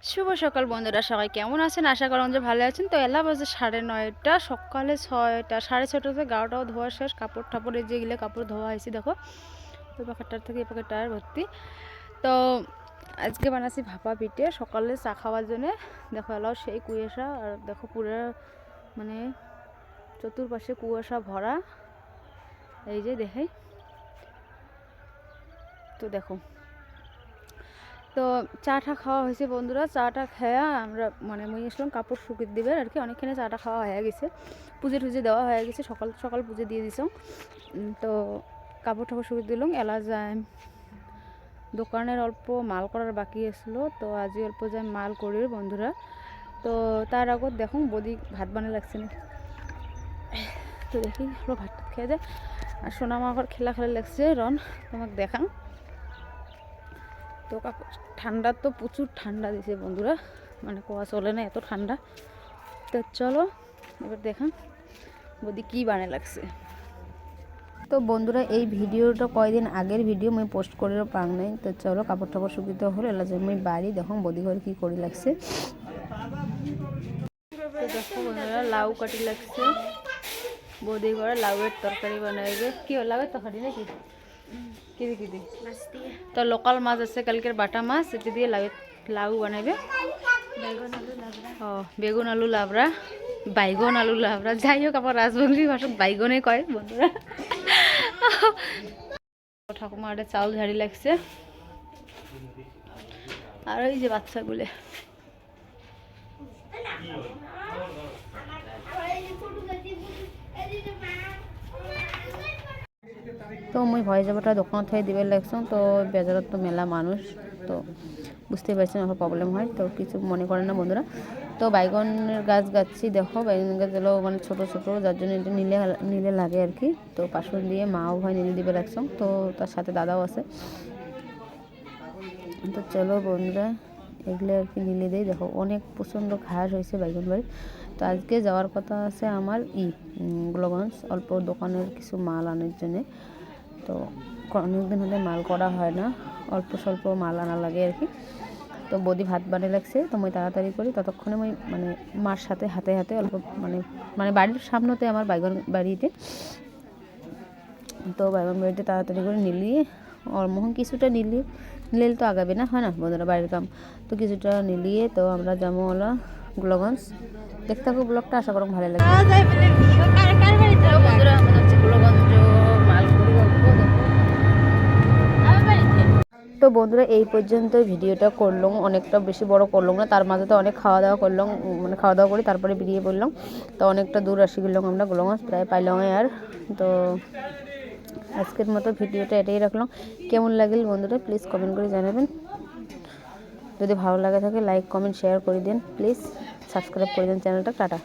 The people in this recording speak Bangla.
শুভ সকাল বন্ধুরা, সবাই কেমন আছেন? আশা করুন যে ভালো আছেন। তো এলা বাজে 9:30, সকালে 6টা 6:30তে গাটাও ধোয়া শেষ। কাপড় ঠাপড় যেগুলো কাপড় ধোয়া হয়েছে দেখো, ওই প্যাকেটটার থেকে এই প্যাকেটটার ভর্তি। তো আজকে বানাচ্ছি ভাপা পিঠে সকালে চা খাওয়ার জন্যে। দেখো এলাও সেই কুয়াশা, আর দেখো পুরো মানে চতুর্পাশে কুয়াশা ভরা। এই যে দেখাই, তো দেখো তো চাটা খাওয়া হয়েছে বন্ধুরা। চাটা খেয়া আমরা মানে মুই আসলাম কাপড় শুকিয়ে দিবে আর কি। অনেকখানি চাটা খাওয়া হয়ে গেছে, পুজো টুজে দেওয়া হয়ে গেছে, সকাল সকাল পুজো দিয়ে দিছ। তো কাপড় ঠাপড় শুকিয়ে দিলাম। এলা যায় দোকানের অল্প মাল করার বাকি আসলো, তো আজি অল্প যায় মাল করির বন্ধুরা। তো তার আগত দেখুন বদি ভাত বানিয়ে লাগছে না, তো দেখি হলো ভাত খেয়ে যায়। আর সোনামা আবার খেলা খেলা লাগছে রন, তোমাকে দেখাম। তো ঠান্ডা তো প্রচুর ঠান্ডা দিছে বন্ধুরা, মানে কোয়া চলে না এত ঠান্ডা। তো চলো এবার দেখান বদি কি বানায় লাগছে। তো বন্ধুরা এই ভিডিওটা কয়দিন আগের ভিডিও আমি পোস্ট করেও পাং নাই। তো চলো কাপড় টাপড় শুকিতে হলো, এলা যে আমি বাড়ি দেখো বদি ঘরে কি করে লাগছে। তো দেখো বন্ধুরা লাউ কাটি লাগছে, বদি ঘরে লাউয়ের তরকারি বানাইবে। কি লাউয়ের তরকারি নাকি কিদি কিদি? তো লোকাল মাছ আছে কালকের, বাটা মাছ, এটা দিয়ে লাউ বানাইবে। ও বেগুন আলু লাবড়া, বাইগন আলু লাবড়া, যাই হোক আমার রাজবংশী ভাষাত বাইগনে কয় বন্ধুরা। ঠাকুমা একটা চাউল ঝাড়ি লাগছে, আর ওই যে বাচ্চাগুলো। তো মুই ভয় যাবাটা দোকানত হয়ে দিবে লাগছন। তো বাজারত তো মেলা মানুষ, তো বুঝতে পারছেন আমার প্রবলেম হয়, তো কিছু মনে করেন না বন্ধুরা। তো বাইগনের গাছ গাচ্ছি দেখো, বাইগনের গাছ এলো মানে ছোটো ছোটো, যার জন্য এটা নিলে নিলে লাগে আর কি। তো পাশন দিয়ে মাও ভয় নিলে দিবে লাগছন, তো তার সাথে দাদাও আছে। তো চলো বন্ধুরা এগুলো আর কি নিলে দেই। দেখো অনেক প্রচণ্ড ঘাস হয়েছে বাইগন বাড়ি। তো আজকে যাওয়ার কথা আছে আমার গোলগঞ্জ, অল্প দোকানের কিছু মাল আনার জন্যে। তো অনেকদিন হলে মাল করা হয় না, অল্প স্বল্প মাল আনা লাগে আর কি। তো বদি ভাত বানিয়ে লাগছে, তো মই তাড়াতাড়ি করি। ততক্ষণে মই মানে মার সাথে হাতে হাতে অল্প মানে মানে বাড়ির সামনেতে আমার বাইগন বাড়িতে। তো বাইগন বাড়িতে তাড়াতাড়ি করে নিলিয়ে মোহন কিছুটা নিলে তো আগাবে না, হয় না বন্ধুরা বাড়ির কাম। তো কিছুটা নিলিয়ে তো আমরা যাবো হলো গোলগঞ্জ। দেখতে থাকো ব্লগটা, আশা করো ভালো লাগে। বন্ধুরা আমরা যাচ্ছি গোলগঞ্জ মাল করি। তো বন্ধুরা এই পর্যন্ত ভিডিওটা করলাম, অনেকটা বেশি বড় করলাম না, তার মাঝে তো অনেক খাওয়া দাওয়া করলাম, মানে খাওয়া দাওয়া করে তারপরে বেরিয়ে পড়লাম। তো অনেকটা দূর আসি গেলাম আমরা গোলগঞ্জ, প্রায় পাইলাম আর। তো আজকের মতো ভিডিওটা এটাই রাখলাম। কেমন লাগল বন্ধুরা প্লিজ কমেন্ট করে জানাবেন। যদি ভালো লাগে থাকে লাইক কমেন্ট শেয়ার করে দিন, প্লিজ সাবস্ক্রাইব করে দিন চ্যানেলটা। টাটা।